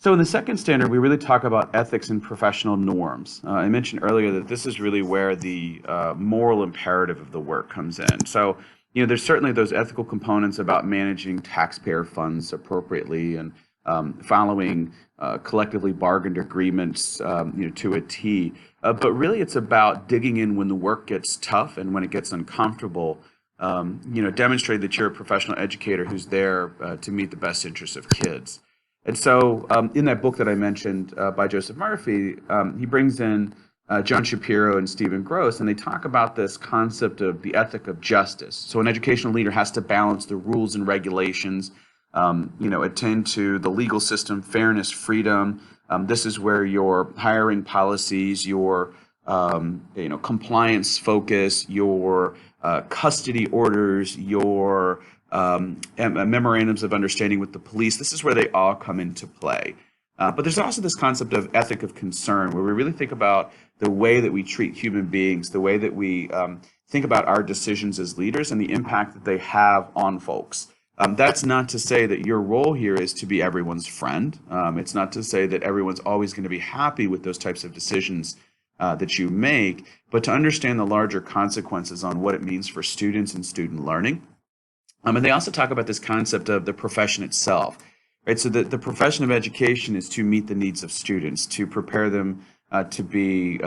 So in the second standard, we really talk about ethics and professional norms. I mentioned earlier that this is really where the moral imperative of the work comes in. So, there's certainly those ethical components about managing taxpayer funds appropriately and following collectively bargained agreements, to a T. But really, it's about digging in when the work gets tough and when it gets uncomfortable. Demonstrate that you're a professional educator who's there to meet the best interests of kids. And so in that book that I mentioned by Joseph Murphy, he brings in John Shapiro and Stephen Gross, and they talk about this concept of the ethic of justice. So an educational leader has to balance the rules and regulations, attend to the legal system, fairness, freedom. This is where your hiring policies, your compliance focus, your custody orders, your memorandums of understanding with the police. This is where they all come into play. But there's also this concept of ethic of concern, where we really think about the way that we treat human beings, the way that we think about our decisions as leaders and the impact that they have on folks. That's not to say that your role here is to be everyone's friend. It's not to say that everyone's always going to be happy with those types of decisions that you make, but to understand the larger consequences on what it means for students and student learning. And they also talk about this concept of the profession itself, right? So the profession of education is to meet the needs of students, to prepare them to be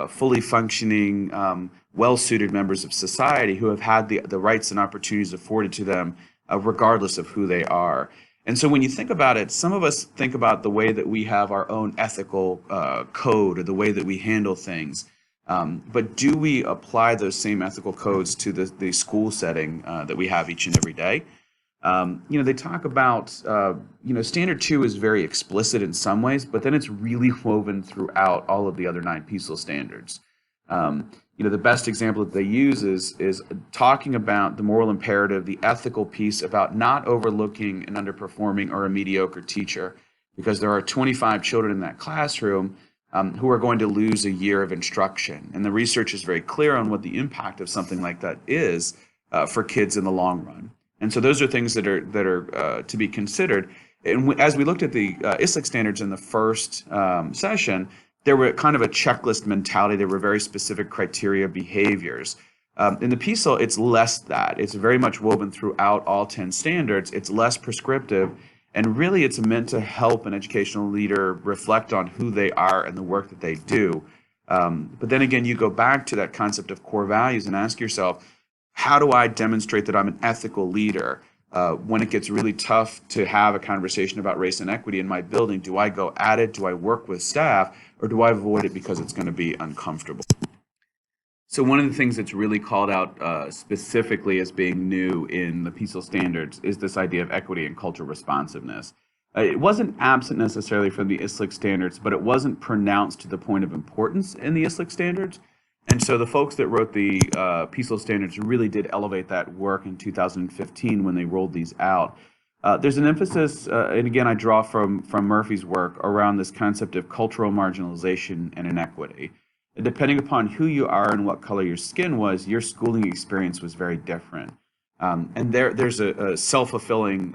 fully functioning, well-suited members of society who have had the rights and opportunities afforded to them, regardless of who they are. And so when you think about it, some of us think about the way that we have our own ethical code or the way that we handle things. But do we apply those same ethical codes to the school setting that we have each and every day? They talk about, Standard 2 is very explicit in some ways, but then it's really woven throughout all of the other 9 PECL standards. The best example that they use is talking about the moral imperative, the ethical piece about not overlooking an underperforming or a mediocre teacher, because there are 25 children in that classroom who are going to lose a year of instruction. And the research is very clear on what the impact of something like that is for kids in the long run. And so those are things that are to be considered. And as we looked at the ISLIC standards in the first session, there were kind of a checklist mentality. There were very specific criteria, behaviors. In the PECL, it's less that. It's very much woven throughout all 10 standards. It's less prescriptive. And really, it's meant to help an educational leader reflect on who they are and the work that they do. But then again, you go back to that concept of core values and ask yourself, how do I demonstrate that I'm an ethical leader? When it gets really tough to have a conversation about race and equity in my building, do I go at it? Do I work with staff? Or do I avoid it because it's going to be uncomfortable? So one of the things that's really called out specifically as being new in the PECL standards is this idea of equity and cultural responsiveness. It wasn't absent necessarily from the ISLIC standards, but it wasn't pronounced to the point of importance in the ISLIC standards. And so the folks that wrote the PECL standards really did elevate that work in 2015 when they rolled these out. There's an emphasis, and again, I draw from Murphy's work around this concept of cultural marginalization and inequity. Depending upon who you are and what color your skin was, your schooling experience was very different. And there's a self-fulfilling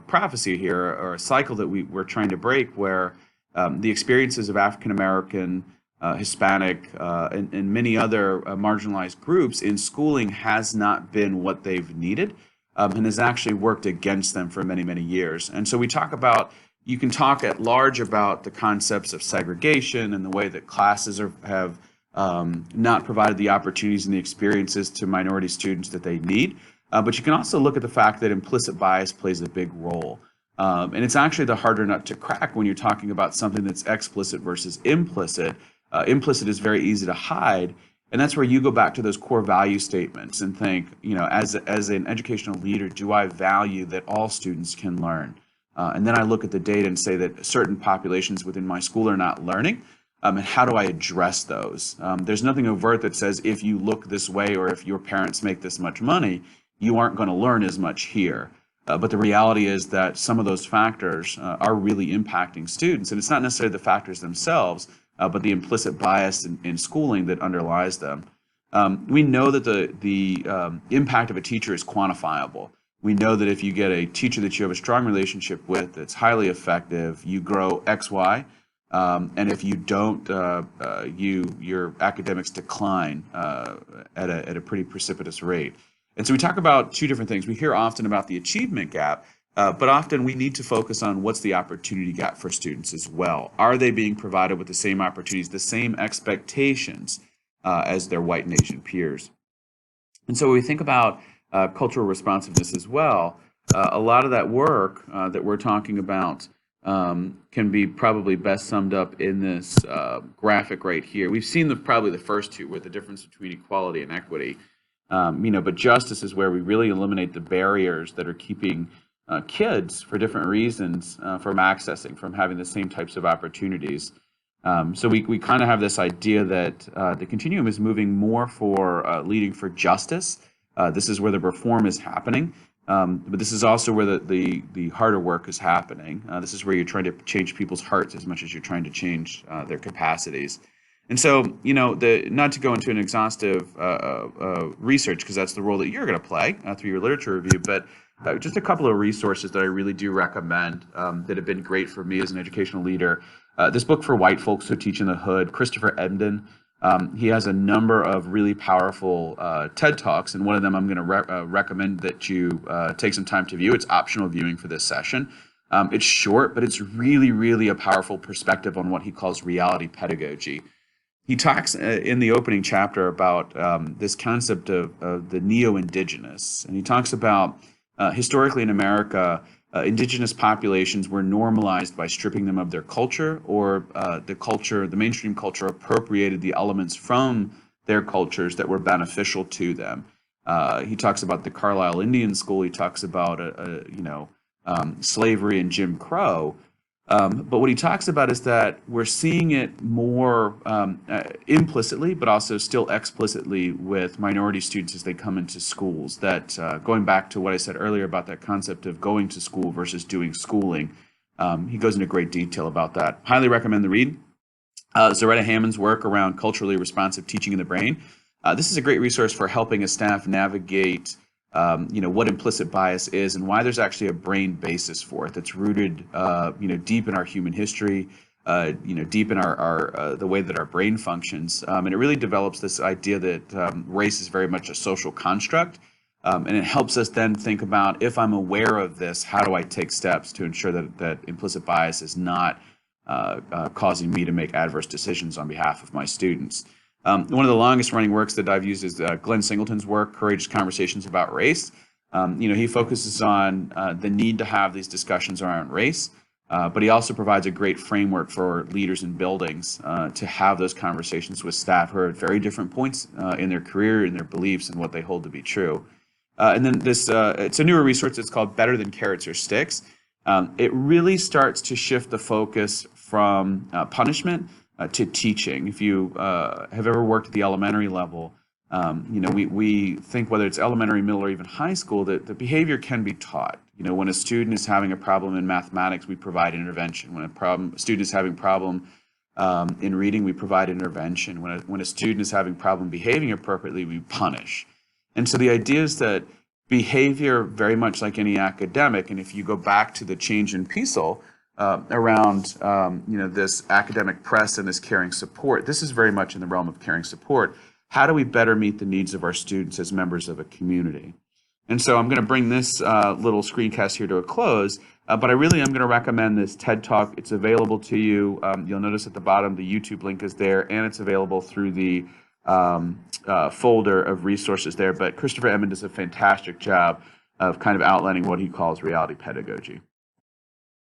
prophecy here, or a cycle that we're trying to break, where the experiences of African American, Hispanic, and many other marginalized groups in schooling has not been what they've needed, and has actually worked against them for many, many years. And so we talk about, you can talk at large about the concepts of segregation and the way that classes have not provided the opportunities and the experiences to minority students that they need. But you can also look at the fact that implicit bias plays a big role. And it's actually the harder nut to crack when you're talking about something that's explicit versus implicit. Implicit is very easy to hide. And that's where you go back to those core value statements and think, as an educational leader, do I value that all students can learn? And then I look at the data and say that certain populations within my school are not learning. And how do I address those? There's nothing overt that says if you look this way or if your parents make this much money, you aren't going to learn as much here. But the reality is that some of those factors are really impacting students. And it's not necessarily the factors themselves, but the implicit bias in schooling that underlies them. We know that the impact of a teacher is quantifiable. We know that if you get a teacher that you have a strong relationship with, that's highly effective, you grow X, Y. And if you don't, your academics decline at a pretty precipitous rate. And so we talk about two different things. We hear often about the achievement gap, but often we need to focus on what's the opportunity gap for students as well. Are they being provided with the same opportunities, the same expectations as their white and Asian peers? And so when we think about cultural responsiveness as well, a lot of that work that we're talking about can be probably best summed up in this graphic right here. We've seen probably the first two, with the difference between equality and equity. But justice is where we really eliminate the barriers that are keeping kids, for different reasons, from accessing, from having the same types of opportunities. So we kind of have this idea that the continuum is moving more for leading for justice. This is where the reform is happening. But this is also where the harder work is happening. This is where you're trying to change people's hearts as much as you're trying to change their capacities. And so, not to go into an exhaustive research, because that's the role that you're going to play through your literature review, but just a couple of resources that I really do recommend that have been great for me as an educational leader. This book for white folks who teach in the hood, Christopher Ebden. He has a number of really powerful TED Talks, and one of them I'm going to recommend that you take some time to view. It's optional viewing for this session. It's short, but it's really, really a powerful perspective on what he calls reality pedagogy. He talks in the opening chapter about this concept of the neo-indigenous, and he talks about historically in America, indigenous populations were normalized by stripping them of their culture, or the mainstream culture appropriated the elements from their cultures that were beneficial to them. He talks about the Carlisle Indian School. He talks about slavery and Jim Crow. But what he talks about is that we're seeing it more implicitly, but also still explicitly with minority students as they come into schools. That going back to what I said earlier about that concept of going to school versus doing schooling, he goes into great detail about that. Highly recommend the read. Zaretta Hammond's work around culturally responsive teaching in the brain. This is a great resource for helping a staff navigate what implicit bias is and why there's actually a brain basis for it that's rooted, deep in our human history, deep in our the way that our brain functions. And it really develops this idea that race is very much a social construct. And it helps us then think about, if I'm aware of this, how do I take steps to ensure that implicit bias is not causing me to make adverse decisions on behalf of my students. One of the longest running works that I've used is Glenn Singleton's work, Courageous Conversations About Race. He focuses on the need to have these discussions around race, but he also provides a great framework for leaders in buildings to have those conversations with staff who are at very different points in their career, in their beliefs, and what they hold to be true. And then it's a newer resource. It's called Better Than Carrots or Sticks. It really starts to shift the focus from punishment to teaching. If you have ever worked at the elementary level, we think, whether it's elementary, middle, or even high school, that the behavior can be taught. When a student is having a problem in mathematics, we provide intervention. When a student is having a problem in reading, we provide intervention. When a student is having a problem behaving appropriately, we punish. And so the idea is that behavior, very much like any academic, and if you go back to the change in PESEL, around this academic press and this caring support. This is very much in the realm of caring support. How do we better meet the needs of our students as members of a community? And so I'm going to bring this little screencast here to a close, but I really am going to recommend this TED Talk. It's available to you. You'll notice at the bottom the YouTube link is there, and it's available through the folder of resources there. But Christopher Ebden does a fantastic job of kind of outlining what he calls reality pedagogy.